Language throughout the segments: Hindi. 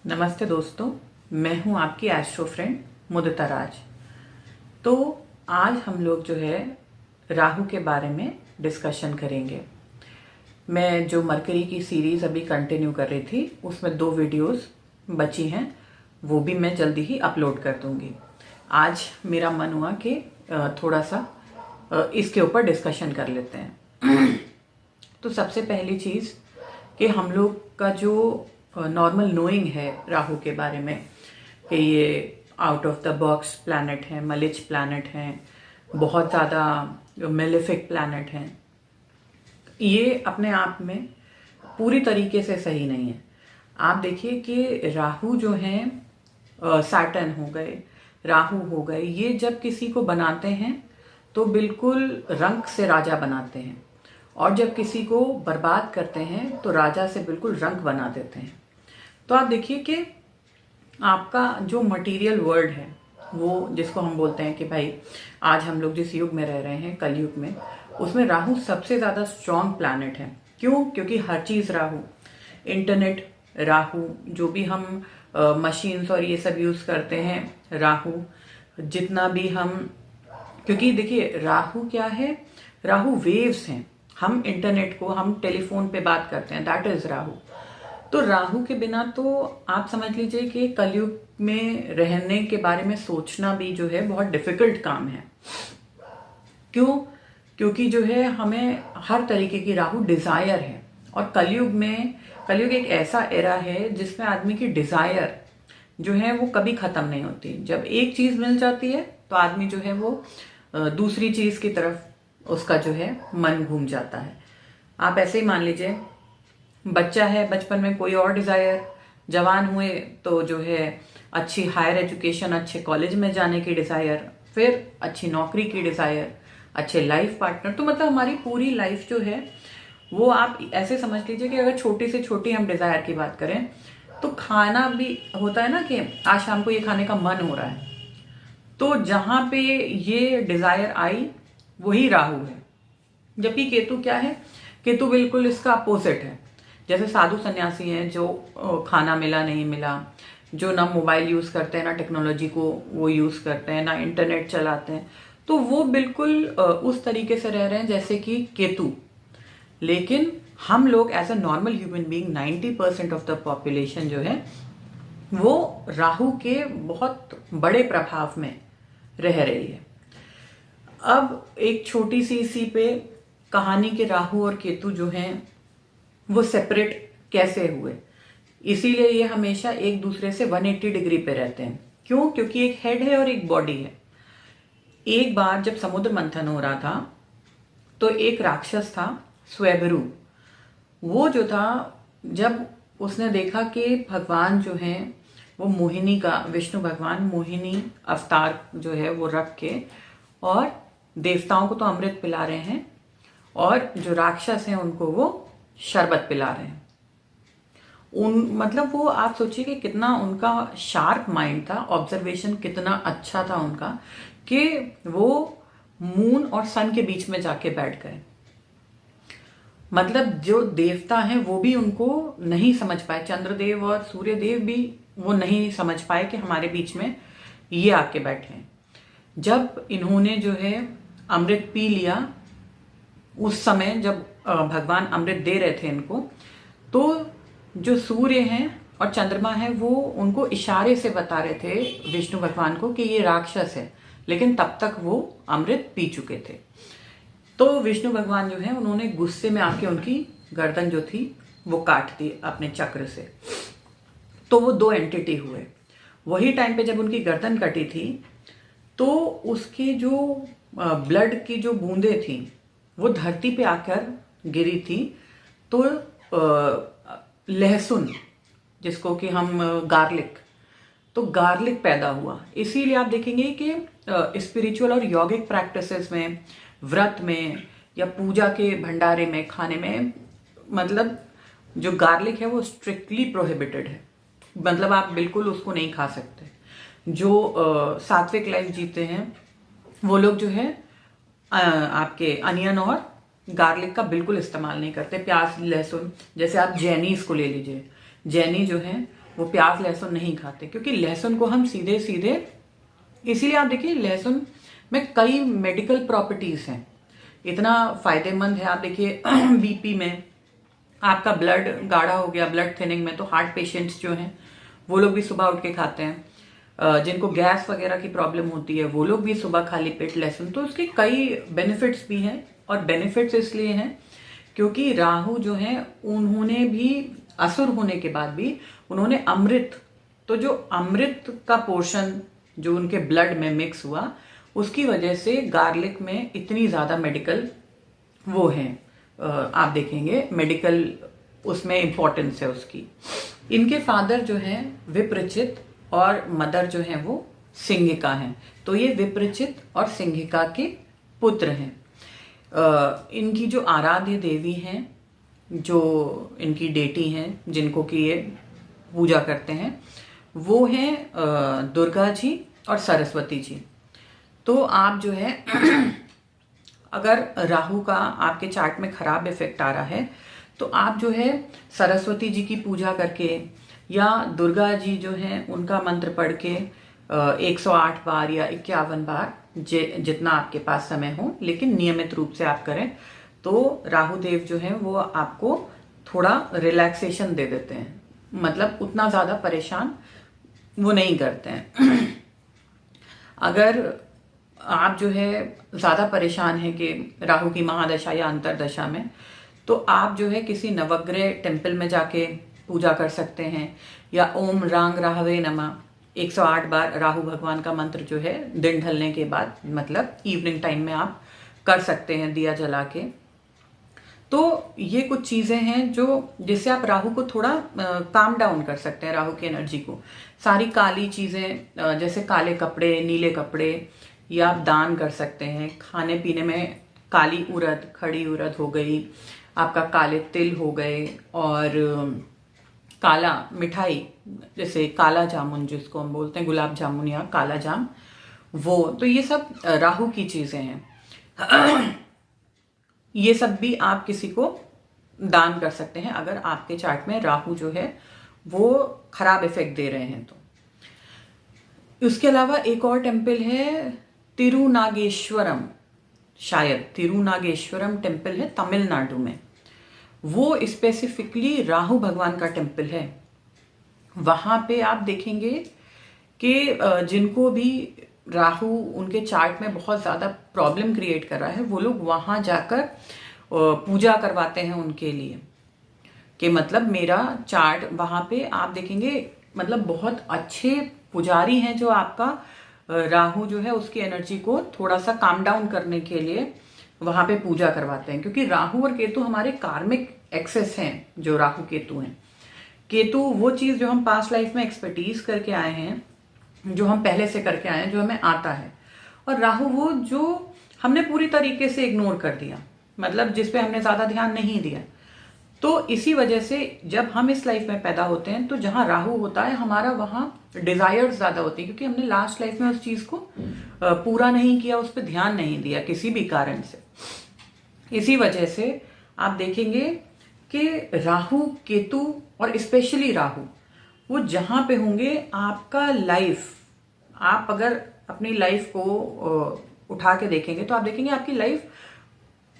नमस्ते दोस्तों, मैं हूं आपकी एस्ट्रो फ्रेंड मुदिता राज। तो आज हम लोग जो है राहु के बारे में डिस्कशन करेंगे। मैं जो मरकरी की सीरीज अभी कंटिन्यू कर रही थी उसमें 2 वीडियोस बची हैं, वो भी मैं जल्दी ही अपलोड कर दूंगी। आज मेरा मन हुआ कि थोड़ा सा इसके ऊपर डिस्कशन कर लेते हैं। तो सबसे पहली चीज़ कि हम लोग का जो नॉर्मल नोइंग है राहु के बारे में कि ये out of the box planet है, मलिच प्लैनेट हैं, बहुत ज़्यादा मेलेफिक प्लैनेट हैं, ये अपने आप में पूरी तरीके से सही नहीं है। आप देखिए कि राहु जो हैं, सैटर्न हो गए, राहु हो गए, ये जब किसी को बनाते हैं तो बिल्कुल रंक से राजा बनाते हैं, और जब किसी को बर्बाद करते हैं तो राजा से बिल्कुल रंक बना देते हैं। तो आप देखिए कि आपका जो मटेरियल वर्ल्ड है, वो जिसको हम बोलते हैं कि भाई आज हम लोग जिस युग में रह रहे हैं, कलयुग में, उसमें राहु सबसे ज़्यादा स्ट्रॉन्ग प्लैनेट है। क्यों? क्योंकि हर चीज़ राहु, इंटरनेट राहु, जो भी हम मशीन्स और ये सब यूज़ करते हैं राहु, जितना भी हम, क्योंकि देखिए राहु क्या है, राहु वेव्स हैं। हम इंटरनेट को, हम टेलीफोन पे बात करते हैं, दैट इज राहु। तो राहु के बिना तो आप समझ लीजिए कि कलयुग में रहने के बारे में सोचना भी जो है बहुत डिफिकल्ट काम है। क्यों? क्योंकि जो है हमें हर तरीके की राहु डिजायर है, और कलयुग एक ऐसा एरा है जिसमें आदमी की डिजायर जो है वो कभी खत्म नहीं होती। जब एक चीज मिल जाती है तो आदमी जो है वो दूसरी चीज की तरफ उसका जो है मन घूम जाता है। आप ऐसे ही मान लीजिए, बच्चा है, बचपन में कोई और डिजायर, जवान हुए तो जो है अच्छी हायर एजुकेशन, अच्छे कॉलेज में जाने की डिजायर, फिर अच्छी नौकरी की डिजायर, अच्छे लाइफ पार्टनर। तो मतलब हमारी पूरी लाइफ जो है वो आप ऐसे समझ लीजिए कि अगर छोटी से छोटी हम डिजायर की बात करें तो खाना भी होता है ना कि आज शाम को ये खाने का मन हो रहा है, तो जहां पे ये डिजायर आई वही राहु है। जबकि केतु क्या है, केतु बिल्कुल इसका अपोजिट है। जैसे साधु सन्यासी हैं जो खाना मिला नहीं मिला, जो ना मोबाइल यूज करते हैं, ना टेक्नोलॉजी को वो यूज करते हैं, ना इंटरनेट चलाते हैं, तो वो बिल्कुल उस तरीके से रह रहे हैं जैसे कि केतु। लेकिन हम लोग as a normal human being 90% of the population जो है वो राहु के बहुत बड़े प्रभाव में रह रही है। अब एक छोटी सी पे कहानी के राहु और केतु जो हैं वो सेपरेट कैसे हुए, इसीलिए ये हमेशा एक दूसरे से 180 डिग्री पे रहते हैं। क्यों? क्योंकि एक हेड है और एक बॉडी है। एक बार जब समुद्र मंथन हो रहा था तो एक राक्षस था स्वयंभरू। वो जो था, जब उसने देखा कि भगवान जो हैं वो मोहिनी का, विष्णु भगवान मोहिनी अवतार जो है वो रख के और देवताओं को तो अमृत पिला रहे हैं, और जो राक्षस हैं उनको वो शरबत पिला रहे हैं। मतलब वो आप सोचिए कि कितना उनका शार्प माइंड था, ऑब्जर्वेशन कितना अच्छा था उनका, कि वो मून और सन के बीच में जाके बैठ गए। मतलब जो देवता हैं वो भी उनको नहीं समझ पाए, चंद्रदेव और सूर्यदेव भी वो नहीं समझ पाए कि हमारे बीच में ये आके बैठे हैं। जब इन्होंने जो है अमृत पी लिया, उस समय जब भगवान अमृत दे रहे थे इनको, तो जो सूर्य हैं और चंद्रमा है वो उनको इशारे से बता रहे थे विष्णु भगवान को कि ये राक्षस है, लेकिन तब तक वो अमृत पी चुके थे। तो विष्णु भगवान जो है उन्होंने गुस्से में आके उनकी गर्दन जो थी वो काट दी अपने चक्र से। तो वो 2 एंटिटी हुए। वही टाइम पे जब उनकी गर्दन कटी थी तो उसकी जो ब्लड की जो बूंदें थी वो धरती पे आकर गिरी थी। तो लहसुन, जिसको कि हम गार्लिक, तो गार्लिक पैदा हुआ। इसीलिए आप देखेंगे कि स्पिरिचुअल और यौगिक प्रैक्टिसेस में, व्रत में या पूजा के भंडारे में, खाने में, मतलब जो गार्लिक है वो स्ट्रिक्टली प्रोहिबिटेड है। मतलब आप बिल्कुल उसको नहीं खा सकते। जो सात्विक लाइफ जीते हैं वो लोग जो है आपके अनियन और गार्लिक का बिल्कुल इस्तेमाल नहीं करते। प्याज, लहसुन, जैसे आप जैनीस को ले लीजिए, जैनी जो है वो प्याज लहसुन नहीं खाते, क्योंकि लहसुन को हम सीधे सीधे, इसीलिए आप देखिए लहसुन में कई मेडिकल प्रॉपर्टीज हैं, इतना फायदेमंद है। आप देखिए बीपी में आपका ब्लड गाढ़ा हो गया, ब्लड थिनिंग में, तो हार्ट पेशेंट्स जो हैं वो लोग भी सुबह उठ के खाते हैं। जिनको गैस वगैरह की प्रॉब्लम होती है वो लोग भी सुबह खाली पेट लहसुन, तो उसके कई बेनिफिट्स भी हैं। और बेनिफिट्स इसलिए हैं क्योंकि राहु जो है उन्होंने भी असुर होने के बाद भी उन्होंने अमृत, तो जो अमृत का पोर्शन जो उनके ब्लड में मिक्स हुआ, उसकी वजह से गार्लिक में इतनी ज्यादा मेडिकल वो है, आप देखेंगे मेडिकल उसमें इंपॉर्टेंस है उसकी। इनके फादर जो हैं विप्रचित और मदर जो है वो सिंहिका हैं, तो ये विप्रचित और सिंहिका के पुत्र हैं। इनकी जो आराध्य देवी हैं, जो इनकी डेटी हैं, जिनको कि ये पूजा करते हैं, वो हैं दुर्गा जी और सरस्वती जी। तो आप जो है अगर राहु का आपके चार्ट में खराब इफेक्ट आ रहा है तो आप जो है सरस्वती जी की पूजा करके या दुर्गा जी जो हैं उनका मंत्र पढ़ के 108 बार या 51 बार जितना आपके पास समय हो, लेकिन नियमित रूप से आप करें, तो राहु देव जो हैं वो आपको थोड़ा रिलैक्सेशन दे देते हैं, मतलब उतना ज्यादा परेशान वो नहीं करते हैं। अगर आप जो है ज्यादा परेशान है कि राहु की महादशा या अंतरदशा में, तो आप जो है किसी नवग्रह टेम्पल में जाके पूजा कर सकते हैं, या ओम रांग राहवे नमः 108 बार राहु भगवान का मंत्र जो है दिन ढलने के बाद, मतलब इवनिंग टाइम में आप कर सकते हैं दिया जला के। तो ये कुछ चीजें हैं जो जिससे आप राहु को थोड़ा काम डाउन कर सकते हैं, राहु की एनर्जी को। सारी काली चीजें जैसे काले कपड़े, नीले कपड़े, ये आप दान कर सकते हैं। खाने पीने में काली उड़द, खड़ी उड़द हो गई, आपका काले तिल हो गए, और काला मिठाई जैसे काला जामुन जिसको हम बोलते हैं, गुलाब जामुन या काला जाम, वो, तो ये सब राहु की चीजें हैं। ये सब भी आप किसी को दान कर सकते हैं अगर आपके चार्ट में राहु जो है वो खराब इफेक्ट दे रहे हैं तो। उसके अलावा एक और टेम्पल है तिरुनागेश्वरम, शायद तिरुनागेश्वरम टेम्पल है तमिलनाडु में, वो स्पेसिफिकली राहु भगवान का टेम्पल है। वहां पे आप देखेंगे कि जिनको भी राहु उनके चार्ट में बहुत ज्यादा प्रॉब्लम क्रिएट कर रहा है, वो लोग वहां जाकर पूजा करवाते हैं उनके लिए, कि मतलब मेरा चार्ट, वहां पे आप देखेंगे मतलब बहुत अच्छे पुजारी हैं जो आपका राहु जो है उसकी एनर्जी को थोड़ा सा काम डाउन करने के लिए वहां पे पूजा करवाते हैं। क्योंकि राहु और केतु हमारे कार्मिक एक्सेस हैं, जो राहु केतु हैं। केतु वो चीज जो हम पास्ट लाइफ में एक्सपर्टीज करके आए हैं, जो हम पहले से करके आए हैं, जो हमें आता है, और राहु वो जो हमने पूरी तरीके से इग्नोर कर दिया, मतलब जिस पे हमने ज्यादा ध्यान नहीं दिया। तो इसी वजह से जब हम इस लाइफ में पैदा होते हैं तो जहां राहु होता है हमारा, वहां डिजायर्स ज्यादा होती है, क्योंकि हमने लास्ट लाइफ में उस चीज को पूरा नहीं किया, उस पर ध्यान नहीं दिया किसी भी कारण से। इसी वजह से आप देखेंगे कि राहु केतु और स्पेशली राहु वो जहां पे होंगे, आपका लाइफ, आप अगर अपनी लाइफ को उठा के देखेंगे तो आप देखेंगे आपकी लाइफ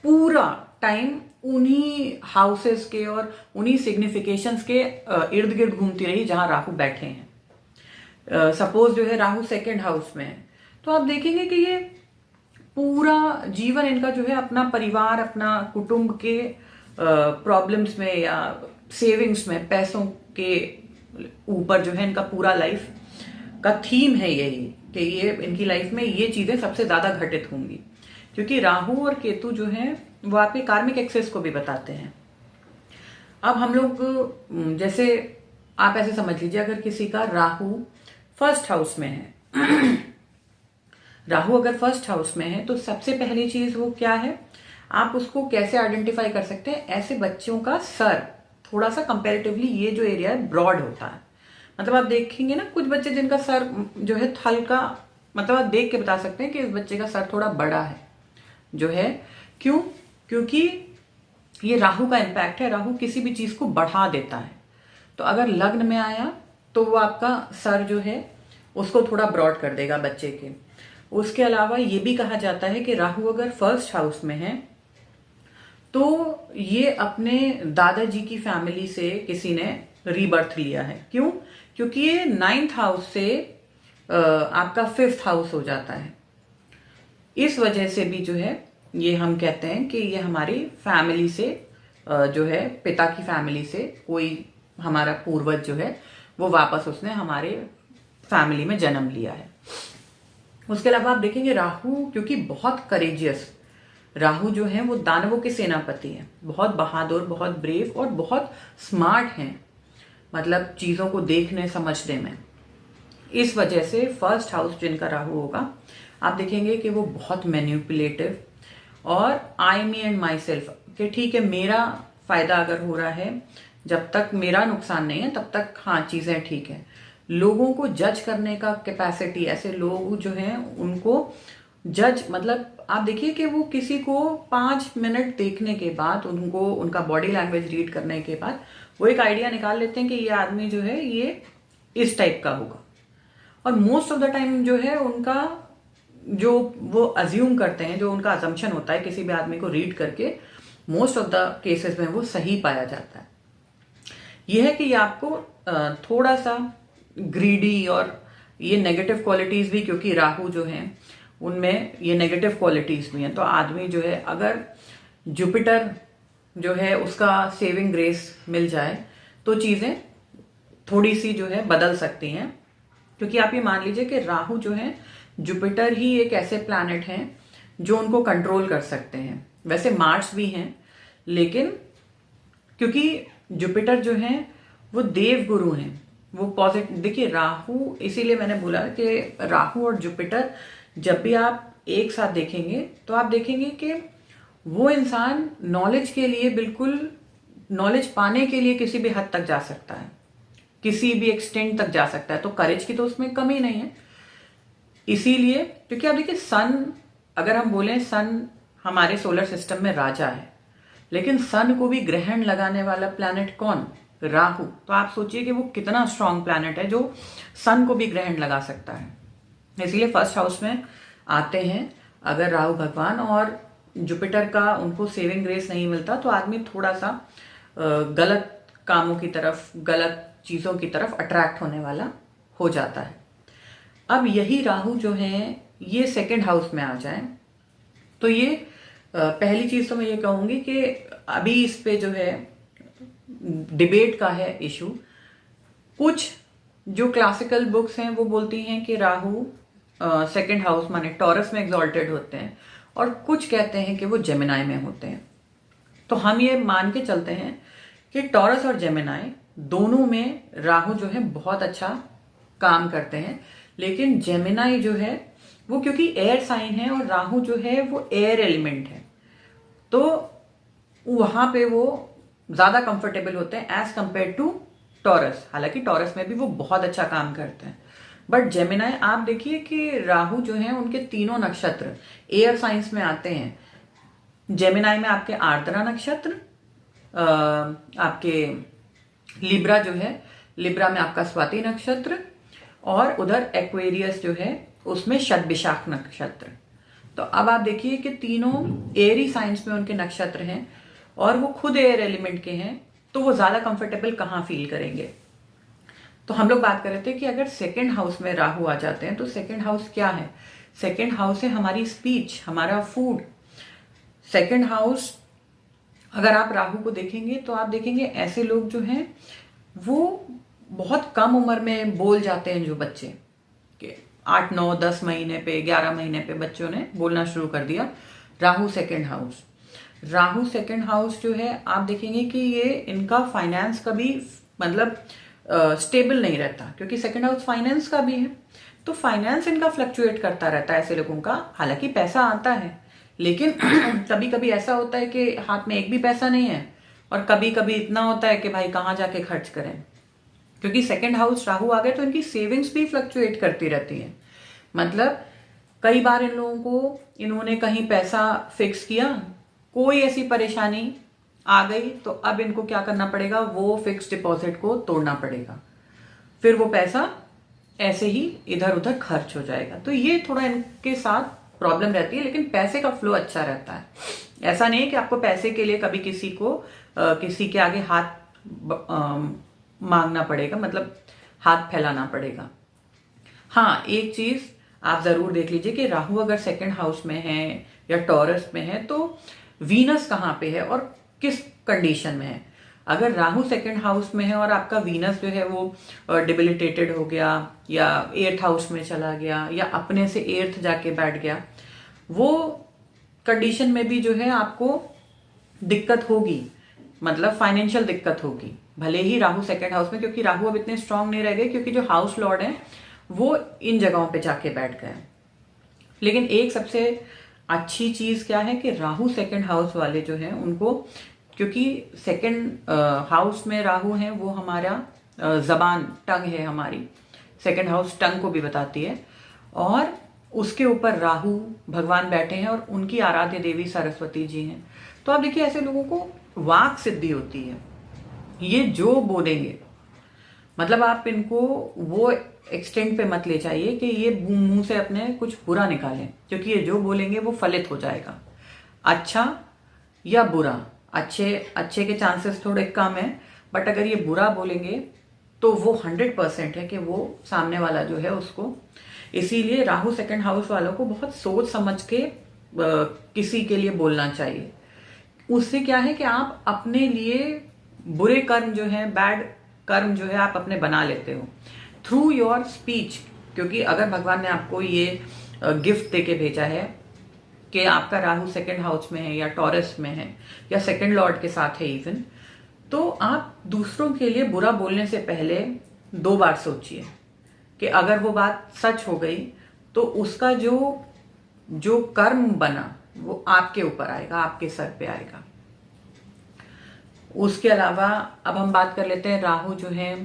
पूरा टाइम उन्हीं हाउसेस के और उन्हीं सिग्निफिकेशंस के इर्द गिर्द घूमती रही जहां राहु बैठे हैं। सपोज जो है राहु सेकंड हाउस में है, तो आप देखेंगे कि ये पूरा जीवन इनका जो है अपना परिवार, अपना कुटुंब के प्रॉब्लम्स में या सेविंग्स में, पैसों के ऊपर जो है इनका पूरा लाइफ का थीम है यही, कि ये इनकी लाइफ में ये चीजें सबसे ज्यादा घटित होंगी। क्योंकि राहु और केतु जो है वो आपके कार्मिक एक्सेस को भी बताते हैं। अब हम लोग जैसे आप ऐसे समझ लीजिए, अगर किसी का राहु फर्स्ट हाउस में है राहु अगर फर्स्ट हाउस में है तो सबसे पहली चीज वो क्या है, आप उसको कैसे आइडेंटिफाई कर सकते हैं? ऐसे बच्चों का सर थोड़ा सा कंपैरेटिवली ये जो एरिया है ब्रॉड होता है। मतलब आप देखेंगे ना कुछ बच्चे जिनका सर जो है हल्का, मतलब आप देख के बता सकते हैं कि इस बच्चे का सर थोड़ा बड़ा है जो है। क्यों? क्योंकि ये राहु का इम्पैक्ट है। राहु किसी भी चीज को बढ़ा देता है। तो अगर लग्न में आया तो वो आपका सर जो है उसको थोड़ा ब्रॉड कर देगा बच्चे के। उसके अलावा ये भी कहा जाता है कि राहु अगर फर्स्ट हाउस में है तो ये अपने दादाजी की फैमिली से किसी ने रीबर्थ लिया है। क्यों? क्योंकि ये 9th हाउस से आपका 5th हाउस हो जाता है। इस वजह से भी जो है ये हम कहते हैं कि ये हमारी फैमिली से जो है पिता की फैमिली से कोई हमारा पूर्वज जो है वो वापस उसने हमारे फैमिली में जन्म लिया है। उसके अलावा आप देखेंगे राहु क्योंकि बहुत करेजियस, राहु जो है वो दानवों के सेनापति हैं, बहुत बहादुर, बहुत ब्रेव और बहुत स्मार्ट हैं, मतलब चीज़ों को देखने समझने में। इस वजह से फर्स्ट हाउस जिनका राहु होगा आप देखेंगे कि वो बहुत मैनिपुलेटिव और आई मी एंड माई सेल्फ कि ठीक है मेरा फायदा अगर हो रहा है, जब तक मेरा नुकसान नहीं है तब तक हाँ चीज़ें ठीक है। लोगों को जज करने का कैपेसिटी, ऐसे लोग जो हैं उनको जज, मतलब आप देखिए कि वो किसी को 5 मिनट देखने के बाद, उनको उनका बॉडी लैंग्वेज रीड करने के बाद वो एक आइडिया निकाल लेते हैं कि ये आदमी जो है ये इस टाइप का होगा। और मोस्ट ऑफ द टाइम जो है उनका जो वो अज्यूम करते हैं, जो उनका अजम्पशन होता है किसी भी आदमी को रीड करके, मोस्ट ऑफ द केसेस में वो सही पाया जाता है। यह है कि ये आपको थोड़ा सा ग्रीडी और ये नेगेटिव क्वालिटीज भी, क्योंकि राहु जो है उनमें ये नेगेटिव क्वालिटीज भी हैं, तो आदमी जो है अगर जुपिटर जो है उसका सेविंग ग्रेस मिल जाए तो चीजें थोड़ी सी जो है बदल सकती हैं। क्योंकि आप ये मान लीजिए कि राहु जो है, जुपिटर ही एक ऐसे प्लैनेट हैं जो उनको कंट्रोल कर सकते हैं। वैसे मार्स भी हैं, लेकिन क्योंकि जुपिटर जो है वो देव गुरु हैं, वो पॉजिटिव। देखिए राहु, इसीलिए मैंने बोला कि राहु और जुपिटर जब भी आप एक साथ देखेंगे तो आप देखेंगे कि वो इंसान नॉलेज के लिए, बिल्कुल नॉलेज पाने के लिए किसी भी हद तक जा सकता है, किसी भी एक्सटेंट तक जा सकता है। तो करेज की तो उसमें कमी नहीं है। इसीलिए क्योंकि आप देखिए सन, अगर हम बोलें सन हमारे सोलर सिस्टम में राजा है, लेकिन सन को भी ग्रहण लगाने वाला प्लैनेट कौन? राहु। तो आप सोचिए कि वो कितना स्ट्रांग प्लैनेट है जो सन को भी ग्रहण लगा सकता है। इसीलिए फर्स्ट हाउस में आते हैं अगर राहु भगवान और जुपिटर का उनको सेविंग ग्रेस नहीं मिलता तो आदमी थोड़ा सा गलत कामों की तरफ, गलत चीज़ों की तरफ अट्रैक्ट होने वाला हो जाता है। अब यही राहु जो है ये 2nd हाउस में आ जाए तो ये पहली चीज़ तो मैं ये कहूँगी कि अभी इस पे जो है डिबेट का है इशू। कुछ जो क्लासिकल बुक्स हैं वो बोलती हैं कि राहु 2nd हाउस माने टॉरस में एग्जॉल्टेड होते हैं, और कुछ कहते हैं कि वो जेमिनाई में होते हैं। तो हम ये मान के चलते हैं कि टॉरस और जेमिनाई दोनों में राहु जो है बहुत अच्छा काम करते हैं। लेकिन जेमिनाई जो है वो क्योंकि एयर साइन है और राहु जो है वो एयर एलिमेंट है, तो वहां पे वो ज्यादा कंफर्टेबल होते हैं एज कंपेयर टू टॉरस। हालांकि टॉरस में भी वो बहुत अच्छा काम करते हैं, बट जेमिनाई आप देखिए कि राहु जो है उनके तीनों नक्षत्र एयर साइंस में आते हैं। जेमिनाई में आपके आर्द्रा नक्षत्र, आपके लिब्रा जो है, लिब्रा में आपका स्वाति नक्षत्र, और उधर एक्वेरियस जो है उसमें शतभिषाख नक्षत्र। तो अब आप देखिए कि तीनों एयरी साइंस में उनके नक्षत्र हैं और वो खुद एयर एलिमेंट के हैं, तो वो ज्यादा कंफर्टेबल कहाँ फील करेंगे। तो हम लोग बात कर रहे थे कि अगर 2nd हाउस में राहु आ जाते हैं तो 2nd हाउस क्या है? 2nd हाउस है हमारी स्पीच, हमारा फूड। 2nd हाउस अगर आप राहु को देखेंगे तो आप देखेंगे ऐसे लोग जो हैं वो बहुत कम उम्र में बोल जाते हैं। जो बच्चे के 8, 9, 10 महीने पे, 11 महीने पे बच्चों ने बोलना शुरू कर दिया। Rahu 2nd house, Rahu 2nd house जो है आप देखेंगे कि ये इनका फाइनेंस का भी मतलब स्टेबल नहीं रहता, क्योंकि 2nd हाउस फाइनेंस का भी है। तो फाइनेंस इनका फ्लक्चुएट करता रहता है ऐसे लोगों का। हालांकि पैसा आता है, लेकिन कभी कभी ऐसा होता है कि हाथ में एक भी पैसा नहीं है, और कभी कभी इतना होता है कि भाई कहाँ जाके खर्च करें। क्योंकि 2nd हाउस राहु आ गए तो इनकी सेविंग्स भी फ्लक्चुएट करती रहती है। मतलब कई बार इन लोगों को, इन्होंने कहीं पैसा फिक्स किया, कोई ऐसी परेशानी आ गई तो अब इनको क्या करना पड़ेगा, वो फिक्स डिपॉजिट को तोड़ना पड़ेगा। फिर वो पैसा ऐसे ही इधर उधर खर्च हो जाएगा। तो ये थोड़ा इनके साथ प्रॉब्लम रहती है, लेकिन पैसे का फ्लो अच्छा रहता है। ऐसा नहीं है कि आपको पैसे के लिए कभी किसी के आगे हाथ मांगना पड़ेगा, मतलब हाथ फैलाना पड़ेगा। हाँ, एक चीज आप जरूर देख लीजिए कि राहु अगर सेकंड हाउस में है या टॉरस में है तो वीनस कहाँ पे है और किस कंडीशन में है। अगर राहु सेकंड हाउस में है और आपका वीनस जो है वो डिबिलिटेटेड हो गया या 8th हाउस में चला गया या अपने से 8th जाके बैठ गया, वो कंडीशन में भी जो है आपको दिक्कत होगी, मतलब फाइनेंशियल दिक्कत होगी। भले ही राहु सेकंड हाउस में, क्योंकि राहु अब इतने स्ट्रांग नहीं रह गए, क्योंकि जो हाउस लॉर्ड है वो इन जगहों पे जाके बैठ गए। लेकिन एक सबसे अच्छी चीज क्या है कि राहु सेकंड हाउस वाले जो हैं उनको, क्योंकि सेकंड हाउस में राहु है, वो हमारा जबान, टंग है हमारी। सेकंड हाउस टंग को भी बताती है, और उसके ऊपर राहु भगवान बैठे हैं और उनकी आराध्य देवी सरस्वती जी हैं। तो आप देखिए ऐसे लोगों को वाक सिद्धि होती है। ये जो बोलेंगे, मतलब आप इनको वो एक्सटेंड पे मत ले जाइए कि ये मुंह से अपने कुछ बुरा निकालें, क्योंकि ये जो बोलेंगे वो फलित हो जाएगा। अच्छा या बुरा, अच्छे के चांसेस थोड़े कम है, बट अगर ये बुरा बोलेंगे तो वो 100% है कि वो सामने वाला जो है उसको। इसीलिए राहु सेकंड हाउस वालों को बहुत सोच समझ के किसी के लिए बोलना चाहिए। उससे क्या है कि आप अपने लिए बुरे कर्म जो है, बैड कर्म जो है, आप अपने बना लेते हो थ्रू योर स्पीच। क्योंकि अगर भगवान ने आपको ये गिफ्ट देके भेजा है कि आपका राहु सेकंड हाउस में है या टॉरस में है या सेकंड लॉर्ड के साथ है इवन, तो आप दूसरों के लिए बुरा बोलने से पहले 2 बार सोचिए कि अगर वो बात सच हो गई तो उसका जो कर्म बना वो आपके ऊपर आएगा, आपके सर पे आएगा। उसके अलावा अब हम बात कर लेते हैं राहु जो है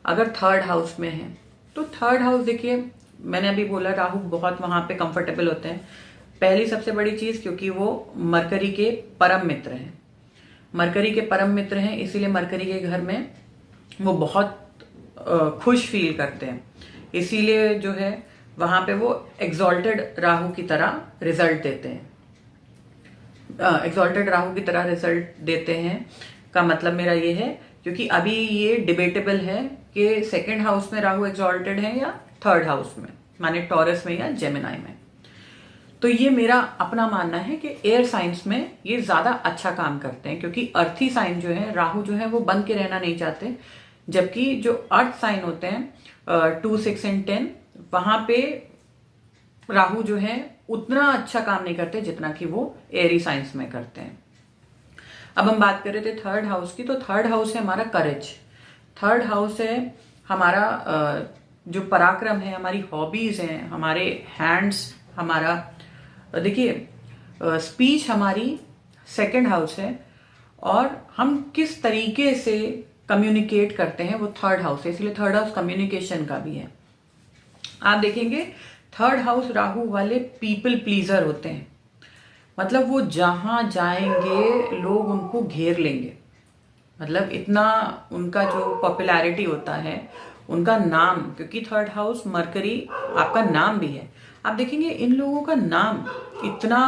अगर 3rd हाउस में है, तो 3rd हाउस देखिए, मैंने अभी बोला राहु बहुत वहां पे कंफर्टेबल होते हैं। पहली सबसे बड़ी चीज, क्योंकि वो मरकरी के परम मित्र हैं। मरकरी के परम मित्र हैं, इसीलिए मरकरी के घर में वो बहुत खुश फील करते हैं। इसीलिए जो है वहां पे वो एग्जॉल्टेड राहु की तरह रिजल्ट देते हैं। एग्जॉल्टेड राहु की तरह रिजल्ट देते हैं का मतलब मेरा ये है, क्योंकि अभी ये डिबेटेबल है कि सेकंड हाउस में राहु एग्जॉल्टेड है या 3rd हाउस में, माने टॉरस में या जेमिनाई में। तो ये मेरा अपना मानना है कि एयर साइंस में ये ज्यादा अच्छा काम करते हैं, क्योंकि अर्थी साइन जो है, राहु जो है वो बन के रहना नहीं चाहते। जबकि जो अर्थ साइन होते हैं 2, 6 एंड 10, वहां पे राहु जो है उतना अच्छा काम नहीं करते जितना कि वो एयरी साइंस में करते हैं। अब हम बात कर रहे थे 3rd हाउस की, तो 3rd हाउस है हमारा करेज। 3rd हाउस है हमारा जो पराक्रम है, हमारी हॉबीज हैं, हमारे हैंड्स, हमारा देखिए स्पीच हमारी 2nd हाउस है, और हम किस तरीके से कम्युनिकेट करते हैं वो 3rd हाउस है। इसलिए 3rd हाउस कम्युनिकेशन का भी है। आप देखेंगे 3rd हाउस राहु वाले पीपल प्लीजर होते हैं, मतलब वो जहां जाएंगे लोग उनको घेर लेंगे। मतलब इतना उनका जो पॉपुलैरिटी होता है, उनका नाम, क्योंकि 3rd हाउस मरकरी आपका नाम भी है। आप देखेंगे इन लोगों का नाम इतना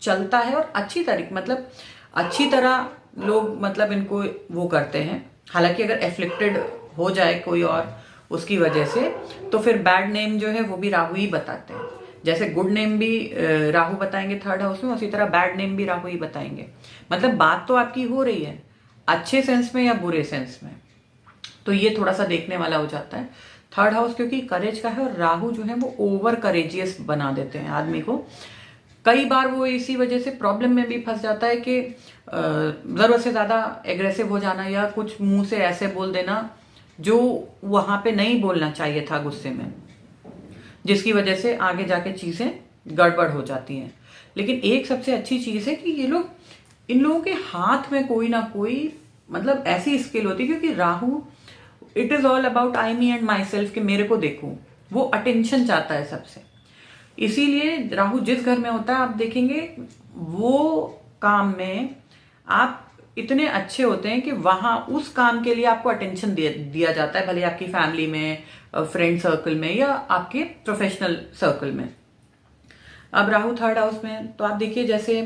चलता है, और अच्छी तरह लोग मतलब इनको वो करते हैं। हालांकि अगर एफ्लिक्टेड हो जाए कोई और उसकी वजह से, तो फिर बैड नेम जो है वो भी राहु ही बताते हैं। जैसे गुड नेम भी राहु बताएंगे 3rd हाउस में, उसी तरह बैड नेम भी राहु ही बताएंगे। मतलब बात तो आपकी हो रही है, अच्छे सेंस में या बुरे सेंस में, तो ये थोड़ा सा देखने वाला हो जाता है। 3rd हाउस क्योंकि करेज का है, और राहु जो है वो ओवर करेजियस बना देते हैं आदमी को। कई बार वो इसी वजह से प्रॉब्लम में भी फंस जाता है कि जरूरत से ज्यादा एग्रेसिव हो जाना, या कुछ मुंह से ऐसे बोल देना जो वहां पे नहीं बोलना चाहिए था गुस्से में, जिसकी वजह से आगे जाके चीजें गड़बड़ हो जाती हैं। लेकिन एक सबसे अच्छी चीज है कि इन लोगों के हाथ में कोई ना कोई मतलब ऐसी स्किल होती है, क्योंकि Rahu it is all about I me and my self, कि मेरे को देखूं, वो अटेंशन चाहता है सबसे। इसीलिए राहु जिस घर में होता है, आप देखेंगे वो काम में आप इतने अच्छे होते हैं कि वहां उस काम के लिए आपको अटेंशन दिया जाता है, भले आपकी फैमिली में, फ्रेंड सर्कल में या आपके प्रोफेशनल सर्कल में। अब राहु थर्ड हाउस में, तो आप देखिए जैसे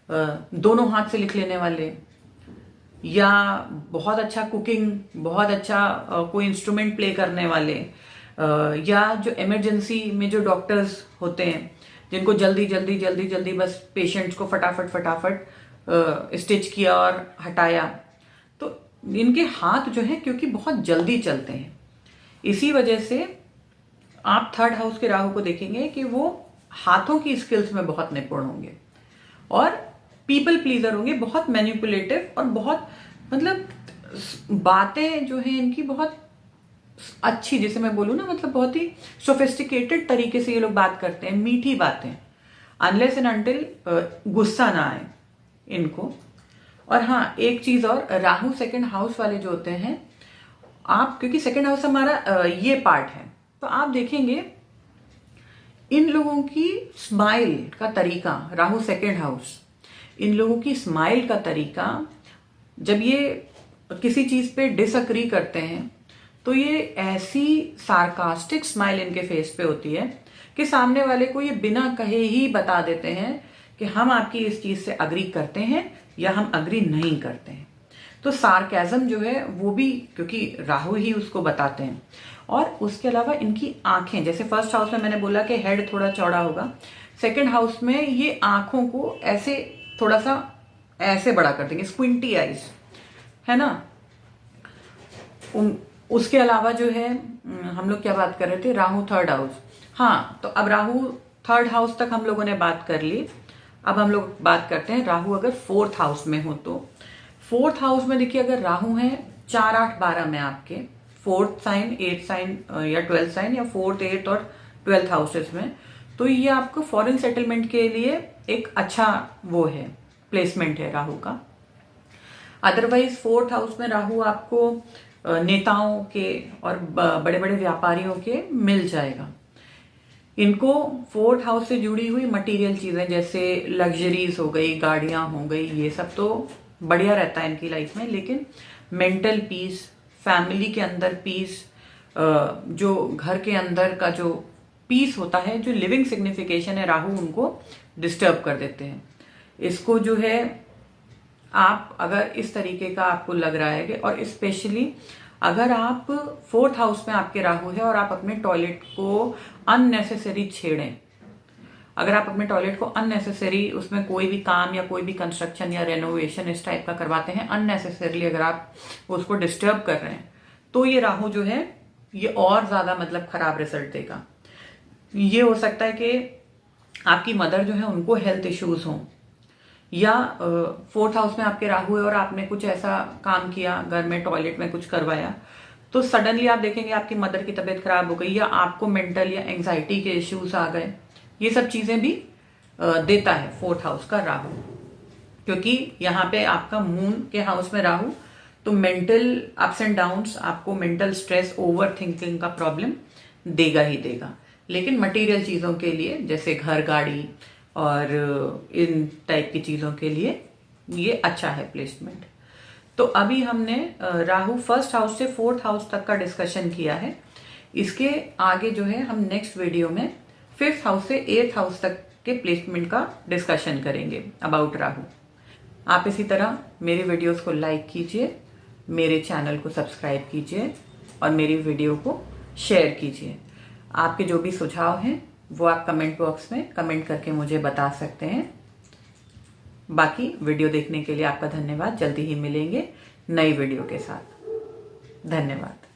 दोनों हाथ से लिख लेने वाले, या बहुत अच्छा कुकिंग, बहुत अच्छा कोई इंस्ट्रूमेंट प्ले करने वाले, या जो इमरजेंसी में जो डॉक्टर्स होते हैं जिनको जल्दी जल्दी जल्दी जल्दी बस पेशेंट्स को फटाफट फटाफट स्टिच किया और हटाया, तो इनके हाथ जो है क्योंकि बहुत जल्दी चलते हैं, इसी वजह से आप थर्ड हाउस के राहु को देखेंगे कि वो हाथों की स्किल्स में बहुत निपुण होंगे और पीपल प्लीजर होंगे, बहुत मैनिपुलेटिव और बहुत मतलब बातें जो है इनकी बहुत अच्छी, जैसे मैं बोलूँ ना, मतलब बहुत ही सोफिस्टिकेटेड तरीके से ये लोग बात करते हैं, मीठी बातें, अनलेस एंड अनटिल गुस्सा ना आए इनको। और हाँ, एक चीज और, राहु सेकंड हाउस वाले जो होते हैं, आप क्योंकि सेकंड हाउस हमारा ये पार्ट है, तो आप देखेंगे इन लोगों की स्माइल का तरीका, राहु सेकंड हाउस, इन लोगों की स्माइल का तरीका, जब ये किसी चीज पे डिसअग्री करते हैं तो ये ऐसी सार्कास्टिक स्माइल इनके फेस पे होती है कि सामने वाले को ये बिना कहे ही बता देते हैं कि हम आपकी इस चीज से अग्री करते हैं या हम अग्री नहीं करते हैं। तो सार्केज्म जो है वो भी क्योंकि राहु ही उसको बताते हैं। और उसके अलावा इनकी आंखें, जैसे फर्स्ट हाउस में मैंने बोला कि हेड थोड़ा चौड़ा होगा, सेकंड हाउस में ये आंखों को ऐसे थोड़ा सा ऐसे बड़ा कर देंगे, स्क्विंटी आईज, है ना। उसके अलावा जो है हम लोग क्या बात कर रहे थे, राहु थर्ड हाउस। हाँ, तो अब राहु थर्ड हाउस तक हम लोगों ने बात कर ली। अब हम लोग बात करते हैं राहु अगर फोर्थ हाउस में हो तो। फोर्थ हाउस में देखिए, अगर राहु है 4, 8, 12 में आपके, फोर्थ साइन, 8 साइन या 12 साइन या 4th, 8th और 12th हाउसेस में, तो ये आपको फॉरेन सेटलमेंट के लिए एक अच्छा वो है, प्लेसमेंट है राहु का। अदरवाइज फोर्थ हाउस में राहु आपको नेताओं के और बड़े बड़े व्यापारियों के मिल जाएगा। इनको फोर्थ हाउस से जुड़ी हुई मटेरियल चीजें जैसे लग्जरीज हो गई, गाड़ियां हो गई, ये सब तो बढ़िया रहता है इनकी लाइफ में, लेकिन मेंटल पीस, फैमिली के अंदर पीस, जो घर के अंदर का जो पीस होता है, जो लिविंग सिग्निफिकेशन है, राहु उनको डिस्टर्ब कर देते हैं। इसको जो है आप अगर इस तरीके का आपको लग रहा है कि, और स्पेशली अगर आप फोर्थ हाउस में आपके राहु है और आप अपने टॉयलेट को अननेसेसरी छेड़ें, अगर आप अपने टॉयलेट को अननेसेसरी उसमें कोई भी काम या कोई भी कंस्ट्रक्शन या रेनोवेशन इस टाइप का करवाते हैं अननेसेसरली, अगर आप उसको डिस्टर्ब कर रहे हैं, तो ये राहु जो है ये और ज्यादा मतलब खराब रिजल्ट देगा। ये हो सकता है कि आपकी मदर जो है उनको हेल्थ इश्यूज हों, या फोर्थ हाउस में आपके राहु है और आपने कुछ ऐसा काम किया घर में, टॉयलेट में कुछ करवाया, तो सडनली आप देखेंगे आपकी मदर की तबीयत खराब हो गई या आपको मेंटल या एंजाइटी के इश्यूज आ गए। ये सब चीजें भी देता है फोर्थ हाउस का राहु, क्योंकि यहाँ पे आपका मून के हाउस में राहु, तो मेंटल अप्स एंड डाउन्स, आपको मेंटल स्ट्रेस, ओवर थिंकिंग का प्रॉब्लम देगा ही देगा। लेकिन मटेरियल चीजों के लिए जैसे घर, गाड़ी और इन टाइप की चीजों के लिए ये अच्छा है प्लेसमेंट। तो अभी हमने राहु फर्स्ट हाउस से फोर्थ हाउस तक का डिस्कशन किया है। इसके आगे जो है हम नेक्स्ट वीडियो में फिफ्थ हाउस से 8th हाउस तक के प्लेसमेंट का डिस्कशन करेंगे अबाउट राहु। आप इसी तरह मेरे वीडियोस को लाइक कीजिए, मेरे चैनल को सब्सक्राइब कीजिए और मेरी वीडियो को शेयर कीजिए। आपके जो भी सुझाव हैं वो आप कमेंट बॉक्स में कमेंट करके मुझे बता सकते हैं। बाकी वीडियो देखने के लिए आपका धन्यवाद। जल्दी ही मिलेंगे नई वीडियो के साथ। धन्यवाद।